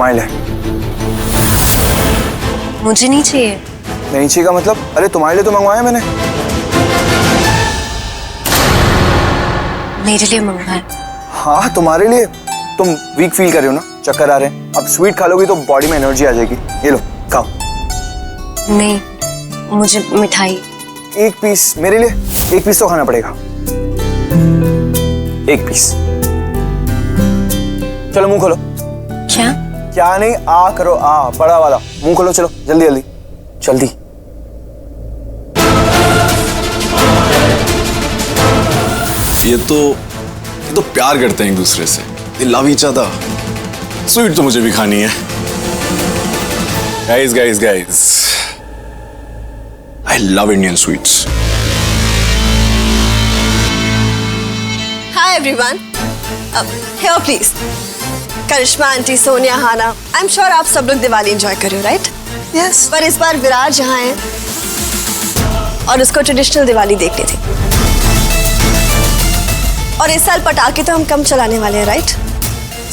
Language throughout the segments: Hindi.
तुम्हारे लिए। मुझे नहीं चाहिए। नहीं चाहिए का मतलब? अरे तुम्हारे लिए तो मंगवाया मैंने। मेरे लिए मंगवाया? हाँ तुम्हारे लिए। तुम वीक फील कर रहे हो ना, चक्कर आ रहे हैं। अब स्वीट खा लोगी तो बॉडी में एनर्जी आ जाएगी। ये लो खाओ। नहीं, मुझे मिठाई। एक पीस मेरे लिए, एक पीस तो खाना पड़ेगा। एक पीस। चलो मुंह खोलो। क्या? क्या नहीं, आ करो, आ बड़ा वाला मुंह खोलो। चलो जल्दी जल्दी जल्दी। ये तो प्यार करते हैं एक दूसरे से। They love each other। Sweet तो मुझे भी खानी है। Guys, I love Indian sweets। Hi everyone। Here please। Karishma aunty, Sonia, हाना, I'm sure आप सब लोग दिवाली एंजॉय कर रहे हो, राइट? यस। पर इस बार विराज यहाँ है और उसको ट्रेडिशनल दिवाली देखनी थी। और इस साल पटाखे तो हम कम चलाने वाले हैं, राइट?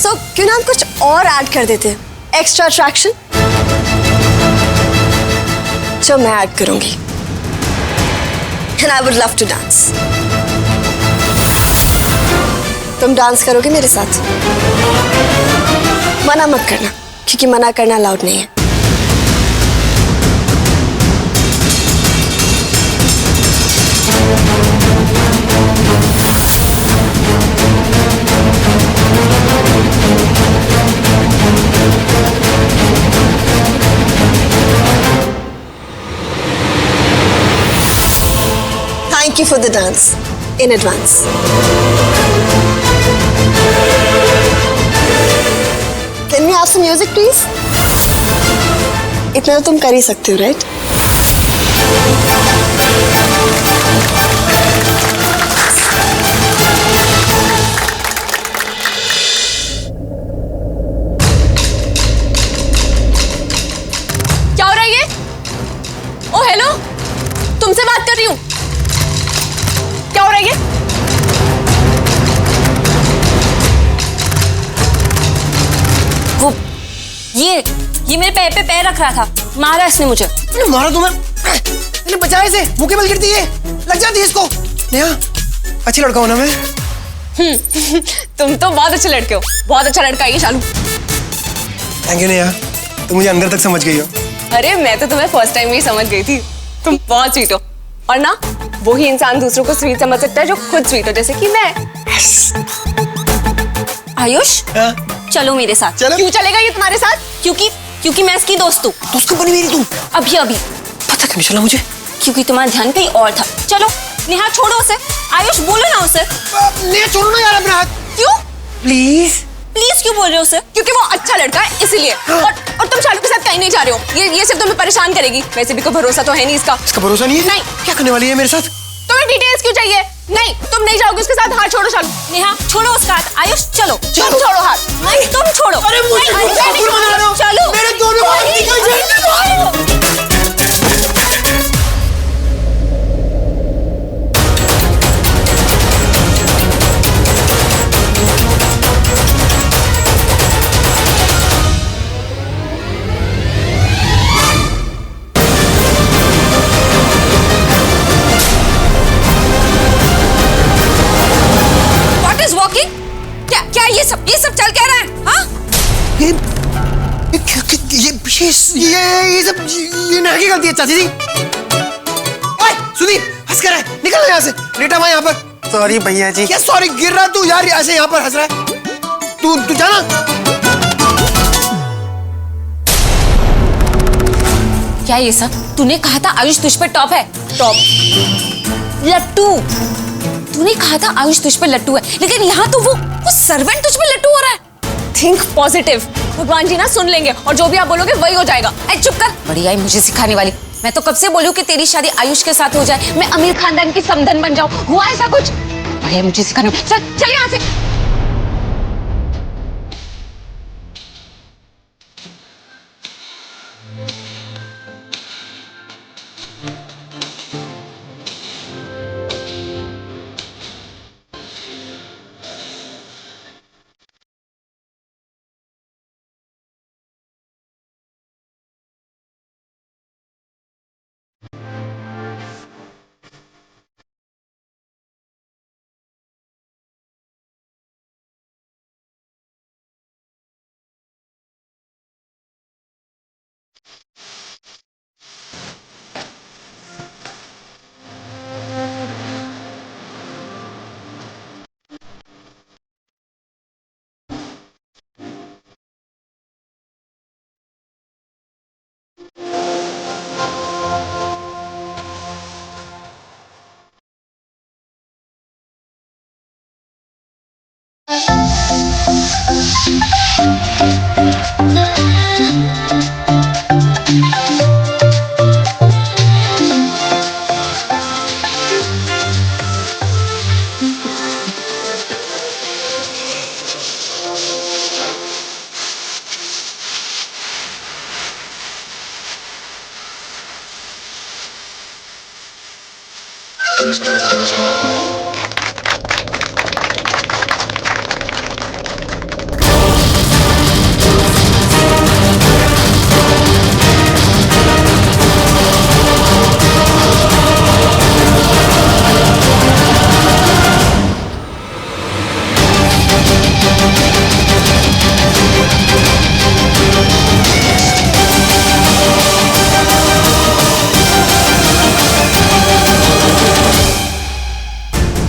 सो क्यों ना हम कुछ और ऐड कर देते हैं, एक्स्ट्रा अट्रैक्शन, जो मैं ऐड करूंगी। And I would love to dance। तुम डांस करोगे मेरे साथ? मना मत करना, क्योंकि मना करना अलाउड नहीं है। Thank you for the dance in advance। Can we have some music, please? इतना तो तुम कर ही सकते हो, राइट? क्या हो रहा है ये? ओ हेलो, तुमसे बात कर रही हूँ। क्या हो रहा है ये? वो ये मेरे पैर पे पैर रख रहा था, मारा इसने मुझे। मारा तुम्हें? मैंने बचाया इसे, मुंह के बल गिरती है, लग जाती है इसको। नेहा, अच्छी लड़का हूं ना मैं? तुम तो बहुत अच्छे लड़के हो, बहुत अच्छा लड़का है ये शालू। थैंक यू नेहा, तुम मुझे अंदर तक समझ गई हो। अरे मैं तो तुम्हें फर्स्ट टाइम में ही समझ गई थी, तुम बहुत स्वीट हो। और ना, वही इंसान दूसरों को स्वीट समझ सकता है जो खुद स्वीट हो, जैसे कि मैं। आयुष, चलो मेरे साथ। चलो। क्यों चलेगा ये तुम्हारे साथ? क्योंकि मैं इसकी दोस्त हूँ। दोस्त कब बनी मेरी तुम? अभी पता क्यों नहीं चला मुझे? क्योंकि तुम्हारा ध्यान कहीं और था। चलो नेहा, छोड़ो उसे। आयुष, बोलो ना उसे। नेहा छोड़ो ना यार अपना हाथ। क्यों प्लीज। प्लीज क्यों बोल रहे हो उसे? क्योंकि वो अच्छा लड़का है इसलिए। और तुम शालू के साथ कहीं नहीं जा रहे हो। ये सिर्फ तुम्हें परेशान करेगी। वैसे भी कोई भरोसा तो है नहीं इसका। इसका भरोसा नहीं है? नहीं। क्या करने वाली है मेरे साथ? तुम्हें डिटेल्स क्यों चाहिए? नहीं, तुम नहीं जाओगे उसके साथ। हाथ छोड़ो शालू। नेहा, छोड़ो उसका हाथ। आयुष, चलो। तुम छोड़ो हाथ। नहीं, तुम छोड़ो। अरे मुझे चलो। मेरे दोनों हाथ निकल जाएंगे। ये सब चल क्या रहा है? हाँ? ये सब नेहा की गलती है चाची जी। ओए सुदीप, हंस कर है, निकल यहाँ से। लेटा हुआ यहाँ पर। सॉरी भैया जी। क्या सॉरी? गिर रहा तू यार, ऐसे यहाँ पर हंस रहा है। तू जाना। क्या ये सब? तूने कहा था आयुष तुझ पे टॉप है। टॉप लट्टू। तूने कहा था आयुष तुझ पे लट्टू है, लेकिन यहाँ तो वो सर्वेंट तुझ पे लट्टू हो रहा है। Think positive. भगवान जी ना सुन लेंगे और जो भी आप बोलोगे वही हो जाएगा। ऐ चुप कर। बड़ी आई मुझे सिखाने वाली। मैं तो कब से बोलूं कि तेरी शादी आयुष के साथ हो जाए, मैं अमीर खानदान की समधन बन जाऊं। हुआ ऐसा कुछ? बड़ी आई मुझे सिखाने। चल यहाँ से।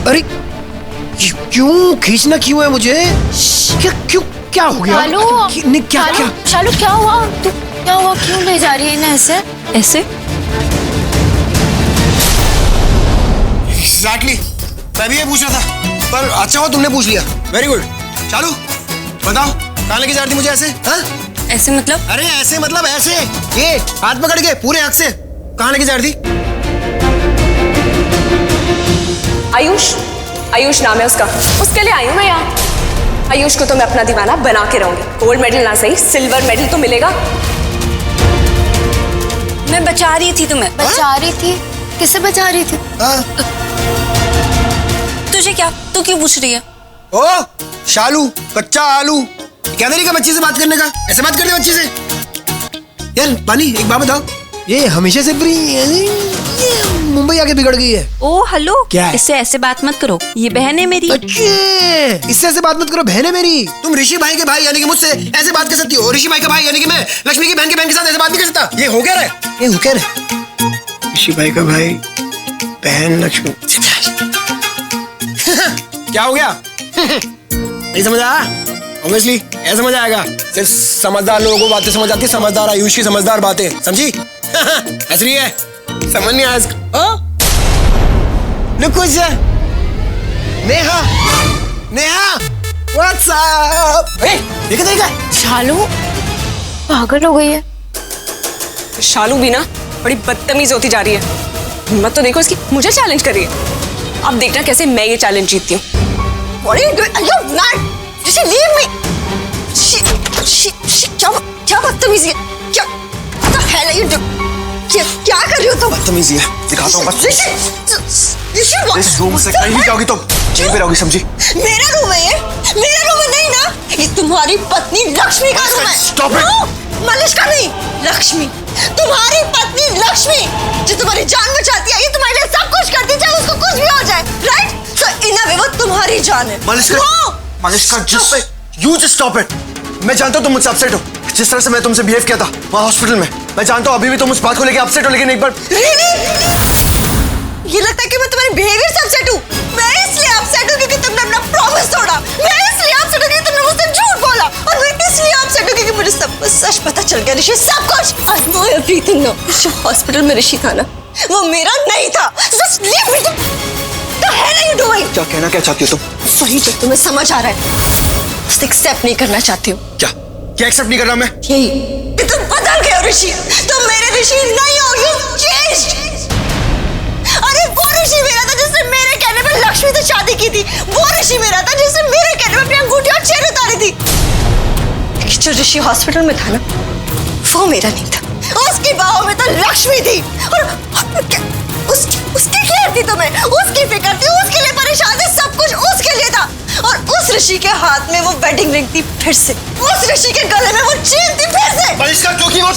अरे क्यों खींचना क्यों है मुझे? क्या हो गया? शालू, क्या शालू क्या हुआ? तू क्या हुआ? क्यों ले जा रही है इन्हें ऐसे? ऐसे? एग्जैक्टली, मैं भी ये पूछ रहा था, पर अच्छा हुआ तुमने पूछ लिया। Very good. शालू बताओ, कहाँ लेके जा रही थी मुझे ऐसे? हाँ? ऐसे मतलब? अरे ऐसे मतलब ऐसे, ये हाथ पकड़ के पूरे हक से कहाँ लेके जा रही थी? आयुष नाम है उसका, उसके लिए आई हूँ मैं यहाँ। आयुष को तो मैं अपना दीवाना बना के रहूंगी। गोल्ड मेडल ना सही, सिल्वर मेडल तो मिलेगा। मैं बचा रही थी तुम्हें। बचा रही थी? किसे बचा रही थी? तुझे क्या? तू क्यों पूछ रही है? ओ शालू, कच्चा आलू, क्या तरीका बच्ची से बात करने का? ऐसे बात करते बच्ची से? यार पानी, एक बात बताओ, ये हमेशा से मुंबई आके बिगड़ गई है। ओ हेलो, क्या है? इससे ऐसे बात मत करो, ये बहन है मेरी। अच्छे, इससे ऐसे बात मत करो, बहन है मेरी। तुम ऋषि भाई के भाई यानी कि मुझसे ऐसे बात कर सकती हो? ऋषि भाई का भाई यानी कि मैं लक्ष्मी की बहन के साथ ऐसे बात नहीं कर सकता? ये हो क्या रहा? ये हो क्या रहा? ऋषि भाई का भाई, बहन लक्ष्मी। क्या हो गया? नहीं समझ आया? ऑब्वियसली ऐसा समझ आएगा। सिर्फ समझदार लोगों को बातें समझ आती है, समझदार आयुष की समझदार बातें, समझी? हंस रही है, समझ नहीं आया इसका। Look who's here. Neha, Neha, what's up? ये क्या? शालू पागल हो गई है। शालू भी ना बड़ी बदतमीज होती जा रही है। हिम्मत तो देखो इसकी, मुझे चैलेंज कर रही है। अब देखना कैसे मैं ये चैलेंज जीतती हूँ। What are you doing? Are you mad? Rishi, leave me. क्या बदतमीजी है? क्या? What the hell are you doing? क्या कर रही हो तुम? बदतमीजी है, दिखाता हूँ बस। ऋषि इस रूम से कहीं भी जाओगी तो यहीं पे रहोगी, समझी? मेरा रूम है ये? मेरा रूम है नहीं ना? ये तुम्हारी पत्नी लक्ष्मी का रूम है। Stop it! No, मलिष्का नहीं, लक्ष्मी, तुम्हारी पत्नी लक्ष्मी, जो तुम्हारी जान बचाती है, ये तुम्हारे लिए सब कुछ करती है, चाहे उसको कुछ भी हो जाए, right? So in a way वो तुम्हारी जान है। Malishka, just stop it. मैं जानता हूँ तुम मुझसे अपसेट हो, जिस तरह से मैं तुमसे बिहेव किया था वहाँ हॉस्पिटल में। मैं जानता हूँ अभी भी तुम उस बात को लेके अपसेट हो, लेकिन एक बार Really? ये लगता है कि मैं तुम्हारे बिहेवियर से अपसेट हूँ। मैं इसलिए अपसेट हूँ क्योंकि तुमने अपना प्रॉमिस तोड़ा। मैं इसलिए अपसेट हूँ क्योंकि तुमने मुझसे झूठ बोला, और मैं इसलिए अपसेट हूँ क्योंकि मुझे सब कुछ सच पता चल गया। ऋषि, सब कुछ। I know everything now. जो हॉस्पिटल में ऋषि था ना, वो मेरा नहीं था। Just leave me. What the hell are you doing? क्या कहना क्या चाहती हो तुम? सही तो तुम्हें समझ आ रहा है, बस एक्सेप्ट नहीं करना चाहती हूँ। क्या एक्सेप्ट नहीं कर रहा मैं? यही कि तुम बदल गए हो ऋषि, तुम मेरे ऋषि नहीं हो। You changed. अरे वो ऋषि मेरा था जिसने मेरे कहने पर लक्ष्मी से शादी की थी। वो ऋषि मेरा था जिसने मेरे कहने पर अपनी अंगूठी और चेन उतारी थी। लेकिन जो ऋषि हॉस्पिटल में था ना, वो मेरा नहीं था। उसकी बाहों में तो लक्ष्मी थी, और उसकी केयर थी तुम्हें, उसकी फिक्र थी, उसके लिए परेशान थे, सब कुछ उसके लिए था। और उस ऋषि के हाथ में वो वेडिंग रिंग थी फिर से, उस ऋषि के गले में वो चेन थी फिर से। पर इसका क्योंकि वो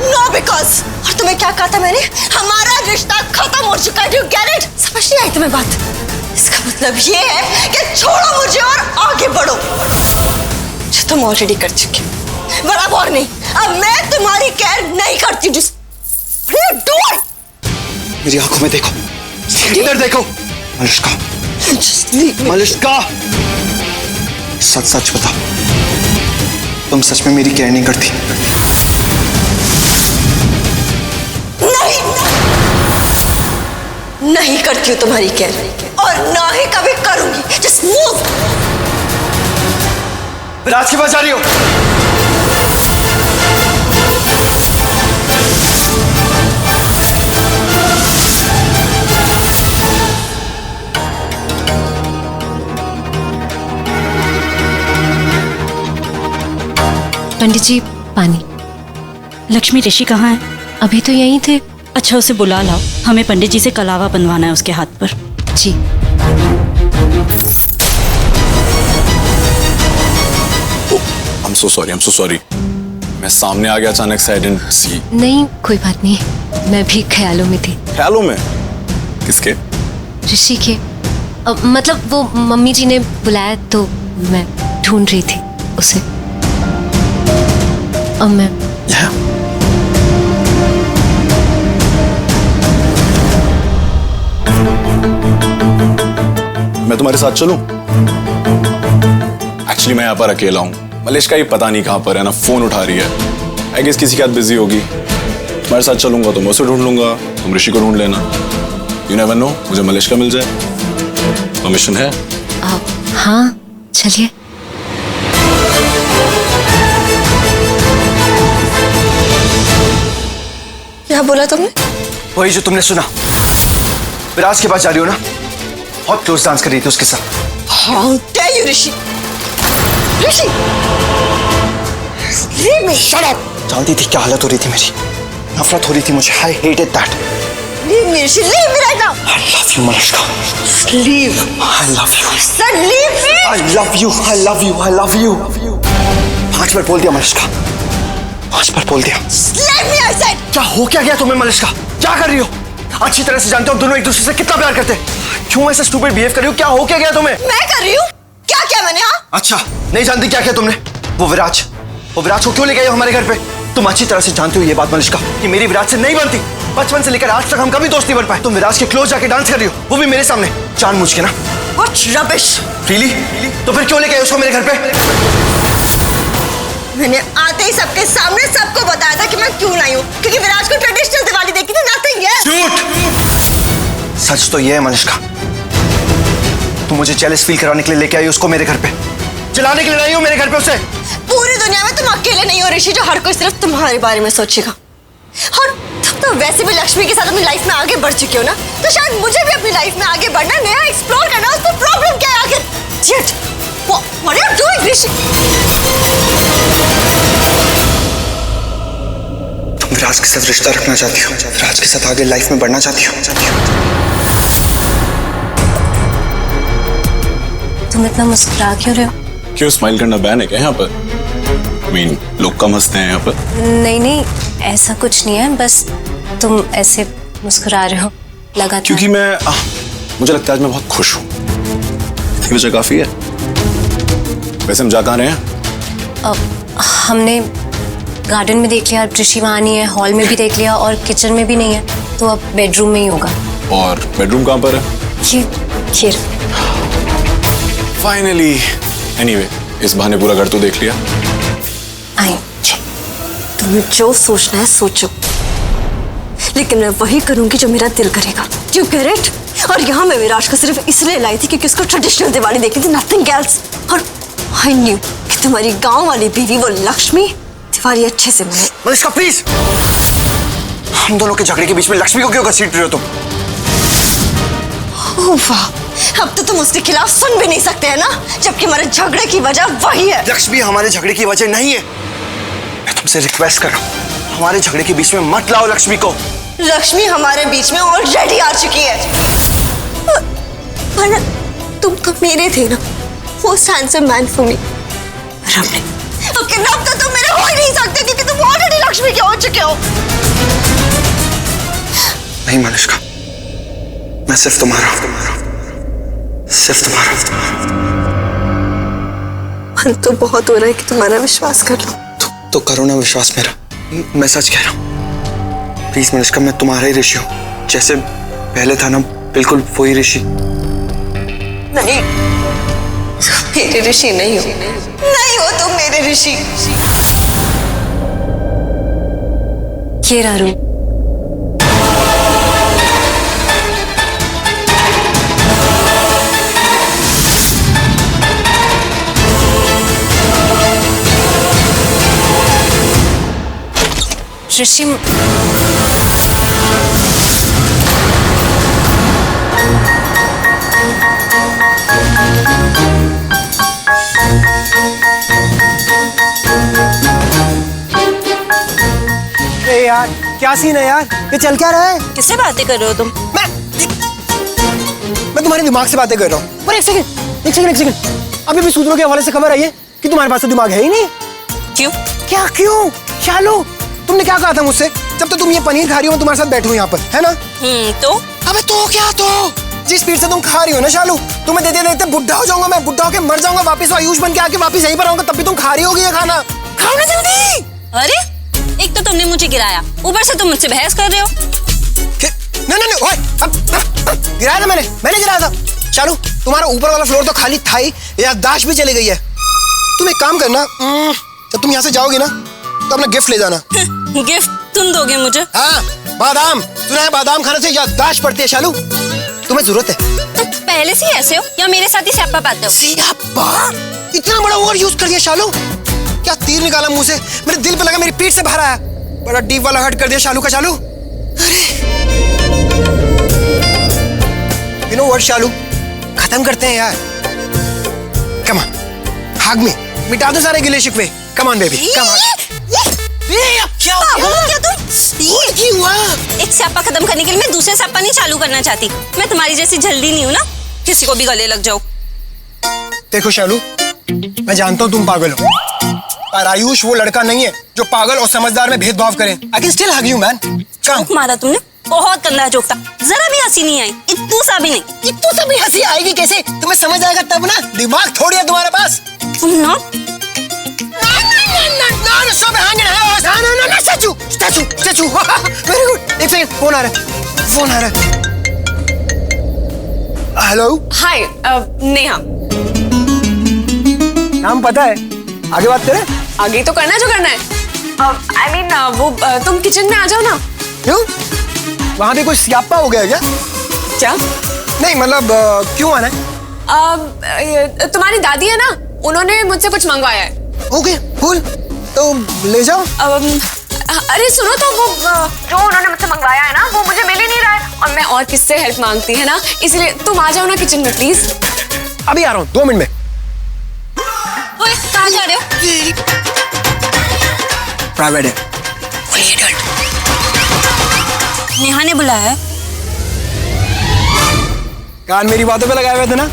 नो बिकॉज, और तुम्हें क्या कहा था मैंने? हमारा रिश्ता खत्म हो चुका है। Do get it? समझ नहीं आई तुम्हें बात? इसका मतलब ये है कि छोड़ो मुझे और आगे बढ़ो, जो तुम ऑलरेडी कर चुके हो। बड़ा वार्निंग, अब मैं तुम्हारी केयर नहीं करती हूँ। मेरी आंखों में देखो, इधर देखो। मलिष्का, मलिष्का, सच सच बताओ, तुम सच में मेरी केयर नहीं करती? नहीं करती हूँ तुम्हारी केयर, और ना ही कभी करूंगी। Just move. विराज के पास जा रही हो? पंडित जी, पानी। लक्ष्मी ऋषि कहाँ है? अभी तो यहीं थे। अच्छा, उसे बुला लाओ, हमें पंडित जी से कलावा बनवाना है उसके हाथ पर। जी। I'm so sorry. मैं सामने आ गया अचानक से, I didn't see। नहीं, कोई बात नहीं, मैं भी ख्यालों में थी। ख्यालों में? किसके? ऋषि के। मतलब वो मम्मी जी ने बुलाया तो मैं ढूंढ रही थी उसे। अब मैं तुम्हारे साथ चलूं? एक्चुअली मैं यहाँ पर अकेला हूँ। मलिष्का ये पता नहीं कहाँ पर है, ना फोन उठा रही है। आई गेस किसी के साथ बिजी होगी। तुम्हारे साथ चलूंगा तो मैं उसे ढूंढ लूंगा, तुम ऋषि को ढूंढ लेना। यू नेवर नो, मुझे मलिष्का मिल जाए। परमिशन है? हाँ, चलिए। क्या बोला तुमने? वही जो तुमने सुना। विराज के पास जा रही हो ना? बहुत क्लोज डांस कर रही थी उसके साथ। How dare you, Rishi? Rishi! Leave me! Shut up! जानती थी क्या हालत हो रही थी मेरी। नफरत हो रही थी मुझे। I hated that. Leave me, Rishi! Leave me right now! I love you, Malishka. Leave! I love you. Sir, leave me! I love you. I love you. I love you. 5 बार बोल दिया मलिष्का। 5 बार बोल दिया। Leave me, I said! क्या हो क्या गया तुम्हें मलिष्का? क्या कर रही हो? अच्छी तरह से जानते हो दोनों एक दूसरे से कितना प्यार करते हैं। क्यों ऐसे स्टूपिड बिहेव कर रही हो? क्या हो क्या गया तुम्हें? मैं कर रही हूँ? क्या क्या मैंने? हाँ? अच्छा, नहीं जानती क्या किया तुमने? वो विराज को क्यों लेके आई हो हमारे घर पे? तुम अच्छी तरह से जानते हो ये बात मलिष्का कि मेरी विराज से नहीं बनती। बचपन से लेकर आज तक हम कभी दोस्त नहीं बन पाए। तुम विराज के क्लोज जाके डांस कर रही हो, वो भी मेरे सामने, जानबूझ के ना। What rubbish! Really? तो फिर क्यों लेके आई उसको मेरे घर पे? मैंने आते ही सबके सामने सबको बताया था कि मैं क्यों लाई हूँ, क्योंकि विराज को ट्रेडिशनल दिवाली देखी थी। Nothing else. झूठ! सच तो ये है मलिष्का, तुम मुझे जेलस फील कराने के लिए लेके आई उसको मेरे घर पे, जलाने के लिए लाई हो मेरे घर पे उसे। पूरी दुनिया में तुम अकेले नहीं हो ऋषि, जो हर कोई सिर्फ तुम्हारे बारे में सोचेगा। और तुम तो वैसे भी लक्ष्मी के साथ अपनी लाइफ में आगे बढ़ चुके हो ना, तो शायद मुझे भी अपनी लाइफ में आगे बढ़ना, नया एक्सप्लोर करना। उसमें प्रॉब्लम क्या है आगे? Shit! What are you doing, ऋषि? तुम विराज के साथ रिश्ता रखना चाहती हो, विराज के साथ आगे लाइफ में बढ़ना चाहती हो। तुम इतना मुस्कुरा क्यों रहे हो? क्यों, स्माइल करना बैन है क्या यहाँ पर? I mean, लोग कम हंसते हैं यहाँ पर। नहीं, ऐसा कुछ नहीं है, बस तुम ऐसे मुस्कुरा रहे हो लगातार। क्योंकि मुझे लगता है आज मैं बहुत खुश हूँ। इतनी वजह काफी है। वैसे हम जा कहाँ रहे हैं? हमने गार्डन में देख लिया, ऋषि वहाँ नहीं है, हॉल में भी देख लिया और किचन में भी नहीं है, तो अब बेडरूम में ही होगा। और बेडरूम कहाँ पर है? ये फाइनली। एनीवे, इस बहाने पूरा घर तो देख लिया। आई। तुम्हें जो सोचना है सोचो, लेकिन मैं वही करूंगी जो मेरा दिल करेगा। You get it? और यहाँ मैं विराज को सिर्फ इसलिए लाई थी क्योंकि उसको ट्रेडिशनल दिवाली देखी थी, nothing else। और I knew कि तुम्हारी गांव वाली बीवी वो लक्ष्मी दिवाली अच्छे से मनाए। मलिष्का प्लीज, हम दोनों के झगड़े के बीच में लक्ष्मी को क्यों घसीट रहे हो तुम? ओह वाह, अब तो तुम उसके खिलाफ सुन भी नहीं सकते हैं ना, जबकि हमारे झगड़े की वजह वही है। लक्ष्मी हमारे झगड़े की वजह नहीं है। मैं तुमसे रिक्वेस्ट कर रहा हूँ, हमारे झगड़े के बीच में मत लाओ लक्ष्मी को। लक्ष्मी हमारे बीच में ऑलरेडी आ चुकी है। पर तुम तो मेरे थे ना, most handsome man for me. अब तो तुम मेरे हो ही नहीं सकते क्योंकि तुम ऑलरेडी लक्ष्मी के हो चुके हो। नहीं मलिष्का, मैं सिर्फ तुम्हारा, सिर्फ तुम्हारा। मन तो बहुत हो रहा है कि तुम्हारा विश्वास कर लो। तो करो ना विश्वास मेरा, मैं सच कह रहा हूँ। प्लीज मलिश्का, मैं तुम्हारा ही ऋषि हूँ, जैसे पहले था ना, बिल्कुल वही ऋषि। नहीं, मेरे ऋषि नहीं हो, नहीं हो तुम मेरे ऋषि। ये रारू, ऋषि अरे यार क्या सीन है यार, ये चल क्या रहा है? किससे बातें कर रहे हो तुम? मैं तुम्हारे दिमाग से बातें कर रहा हूँ। पर एक सेकंड, अभी भी सूत्रों के हवाले से खबर आई है कि तुम्हारे पास तो दिमाग है ही नहीं। क्यों? क्या क्यों? शालू, तुमने क्या कहा था मुझसे जब तो तुम ये पनीर खा रही हो, मैं तुम्हारे साथ बैठी हूँ यहाँ पर, है ना? तो अबे तो क्या तो? जिस स्पीड से तुम खा रही हो ना शालू, तुम्हें देते देते बुढ़ा हो जाऊंगा मैं, बुढ़ा होके मर जाऊंगा, वापस आयुष बन के आके वापस यहीं पर आऊंगा, तब भी तुम खा रही होगी ये खाना। खाओ ना जल्दी। अरे एक तो तुमने मुझे गिराया, ऊपर से तुम मुझसे बहस कर रहे हो। नहीं, गिराया था मैंने गिराया था। शालू, तुम्हारा ऊपर वाला फ्लोर तो खाली था ही, याददाश्त भी चली गई है। तुम एक काम करना, जब तुम यहाँ से जाओगे ना तो अपना गिफ्ट ले जाना। गिफ्ट तुम दोगे मुझे? हाँ, बादाम। सुना है बादाम खाने से याददाश्त बढ़ती है शालू, तुम्हें जरूरत है। तुम पहले से ही ऐसे हो या मेरे साथ ही स्यापा पाते हो? स्यापा? इतना बड़ा ओवर यूज कर दिया शालू, क्या तीर निकाला मुंह से, मेरे दिल पे लगा, मेरी पीठ से बाहर आया, बड़ा डीप वाला हर्ट कर दिया शालू का। शालू, यू नो व्हाट शालू, खत्म करते हैं यार। कम ऑन, हाग में मिटा दो सारे गिले शिकवे। Come on baby, come on. क्या हुआ? एक स्यापा खत्म करने के लिए मैं दूसरे स्यापा नहीं चालू करना चाहती। मैं तुम्हारी जैसी जल्दी नहीं हूँ ना, किसी को भी गले लग जाओ। देखो शालू, मैं जानता हूँ तुम पागल हो, पर आयुष वो लड़का नहीं है जो पागल और समझदार में भेदभाव करे। I can still hug you man. Joke मारा तुमने, बहुत गंदा जोक था, जरा भी हंसी नहीं आई, इतू सा भी नहीं। इतू सा भी हंसी आएगी कैसे? तुम्हें समझ आएगा तब ना, दिमाग थोड़ी है तुम्हारे पास। तुम ना स्टैचू। Very good. एक सेकंड, फोन आ रहा है। हेलो, हाय, नेहा। नाम पता है, आगे बात करें? आगे तो करना जो करना है। आई मीन वो तुम किचन में आ जाओ ना। क्यों? वहाँ भी कोई स्यापा हो गया क्या? क्या? नहीं मतलब क्यों आना है? तुम्हारी दादी है ना, उन्होंने मुझसे कुछ मंगवाया है। ओके कूल, तो ले जाओ। अरे सुनो तो, वो जो उन्होंने मुझसे मंगवाया है ना, वो मुझे मिल ही नहीं रहा है, और मैं और किससे हेल्प मांगती है ना, इसलिए तुम आ जाओ ना किचन में प्लीज। अभी आ रहा हूँ, 2 मिनट में। ओए, कहाँ जा रहे हो? प्राइवेट है। नेहा ने बुलाया है। कान मेरी बातों पे लगाए हुए थे ना।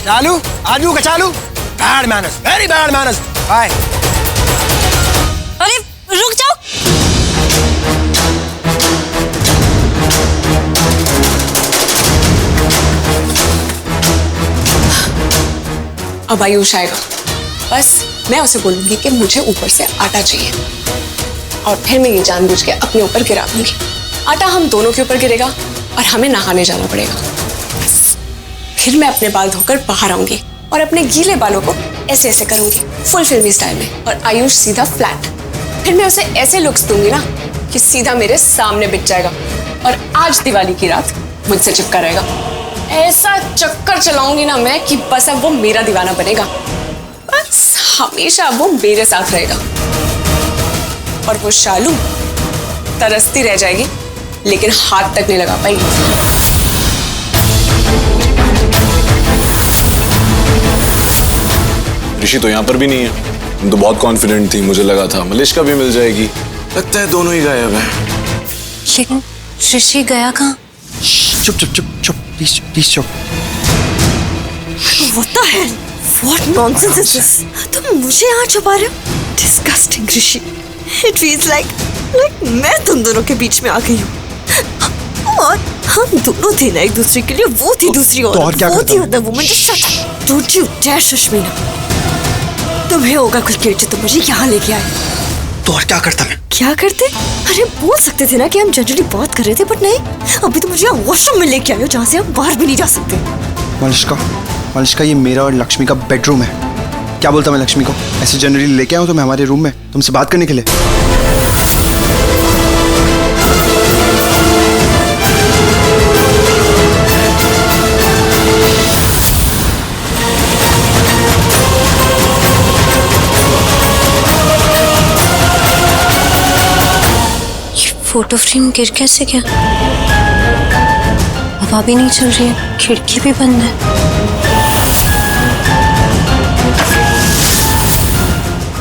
चालू, आजू का चालू। Bad manners, very bad manners. Bye. अरे रुक जाओ। अब आयुष आएगा, बस मैं उसे बोलूंगी कि मुझे ऊपर से आटा चाहिए, और फिर मैं ये जानबूझ के अपने ऊपर गिरा दूंगी। आटा हम दोनों के ऊपर गिरेगा और हमें नहाने जाना पड़ेगा। बस फिर मैं अपने बाल धोकर बाहर आऊंगी और अपने गीले बालों को ऐसे ऐसे करूंगी, फुल फिल्मी स्टाइल में, और आयुष सीधा फ्लैट। फिर मैं उसे ऐसे लुक्स दूंगी ना कि सीधा मेरे सामने बिक जाएगा, और आज दिवाली की रात मुझसे चिपका रहेगा। ऐसा चक्कर चलाऊंगी ना मैं कि बस अब वो मेरा दीवाना बनेगा, बस हमेशा वो मेरे साथ रहेगा। और वो शालू तरसती रह जाएगी, लेकिन हाथ तक नहीं लगा पाएगी। ऋषि तो यहाँ पर भी नहीं है। तुम तो बहुत कॉन्फिडेंट थी, मुझे लगा था मलिश्का भी मिल जाएगी, लगता है दोनों ही गायब हैं। लेकिन ऋषि गया कहाँ? चुप प्लीज चुप। What the hell? What nonsense is this? तुम मुझे यहाँ छुपा रहे हो? Disgusting Rishi. It feels like मैं तुम दोनों के बीच में आ गई हूँ। और हम दोनों थे ना एक दूसरे के लिए, वो थी दूसरी तो और क्या वो करता थी हूँ? the woman just shut up. Don't you dare Sushmita. तुम्हें होगा कुछ गिर जो तुम मुझे यहाँ लेके आए। तो और क्या करता मैं? क्या करते? अरे बोल सकते थे ना कि हम जनरली बात कर रहे थे, बट नहीं, अभी तो मुझे वॉशरूम में लेके आए हो जहाँ से हम बाहर भी नहीं जा सकते। मालिश्का, ये मेरा और लक्ष्मी का बेडरूम है। क्या बोलता मैं लक्ष्मी को? ऐसे जनरली लेके आऊँ तो मैं हमारे रूम में तुमसे बात करने के लिए? फोटो फ्रेम गिर कैसे गया? हवा भी नहीं चल रही है, खिड़की भी बंद है।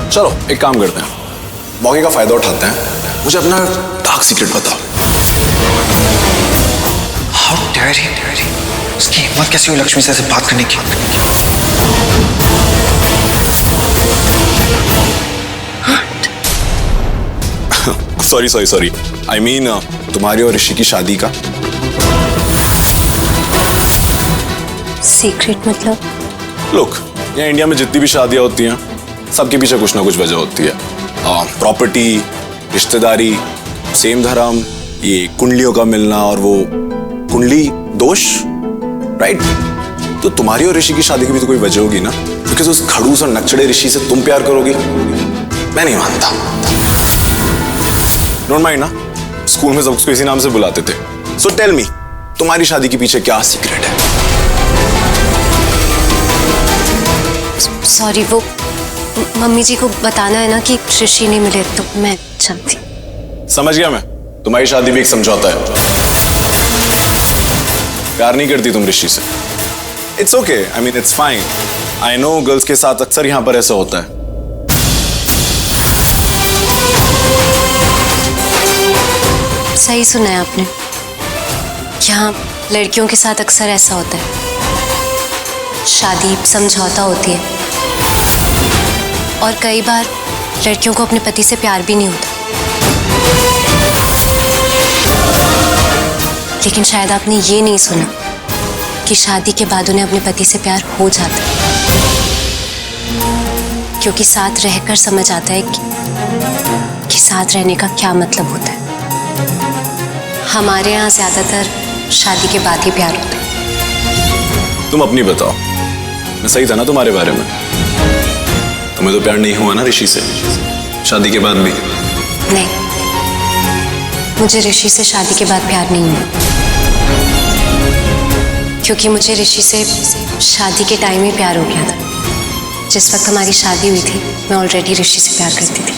चलो एक काम करते हैं, मौके का फायदा उठाते हैं। मुझे अपना डार्क सीक्रेट बताओ। हाउ डेयर ही, उसकी हिम्मत कैसी हुई लक्ष्मी से ऐसे बात करने की? सॉरी आई मीन तुम्हारी और ऋषि की शादी का सीक्रेट मतलब? लुक, यहाँ इंडिया में जितनी भी शादियां होती हैं सबके पीछे कुछ ना कुछ वजह होती है। प्रॉपर्टी, रिश्तेदारी, सेम धर्म, ये कुंडलियों का मिलना और वो कुंडली दोष, राइट? तो तुम्हारी और ऋषि की शादी की भी तो कोई वजह होगी ना, क्योंकि उस खड़ूस और नकचड़े ऋषि से तुम प्यार करोगी? मैं नहीं मानता। डोंट माइंड ना, स्कूल में सब उसको इसी नाम से बुलाते थे। सो टेल मी, तुम्हारी शादी के पीछे क्या सीक्रेट है? सॉरी, वो मम्मी जी को बताना है ना कि ऋषि नहीं मिले, तो मैं जानती। समझ गया मैं, तुम्हारी शादी भी एक समझौता है। प्यार नहीं करती तुम ऋषि से। It's okay, I mean it's fine. I know girls के साथ अक्सर यहां पर ऐसा होता है। सही सुना है आपने, यहाँ लड़कियों के साथ अक्सर ऐसा होता है। शादी समझौता होती है और कई बार लड़कियों को अपने पति से प्यार भी नहीं होता। लेकिन शायद आपने ये नहीं सुना कि शादी के बाद उन्हें अपने पति से प्यार हो जाता है, क्योंकि साथ रहकर समझ आता है कि साथ रहने का क्या मतलब होता है। हमारे यहाँ ज्यादातर शादी के बाद ही प्यार होता है। तुम अपनी बताओ, मैं सही था ना तुम्हारे बारे में? तुम्हें तो प्यार नहीं हुआ ना ऋषि से, शादी के बाद भी? नहीं, मुझे ऋषि से शादी के बाद प्यार नहीं हुआ, क्योंकि मुझे ऋषि से शादी के टाइम ही प्यार हो गया था। जिस वक्त हमारी शादी हुई थी, मैं ऑलरेडी ऋषि से प्यार करती थी।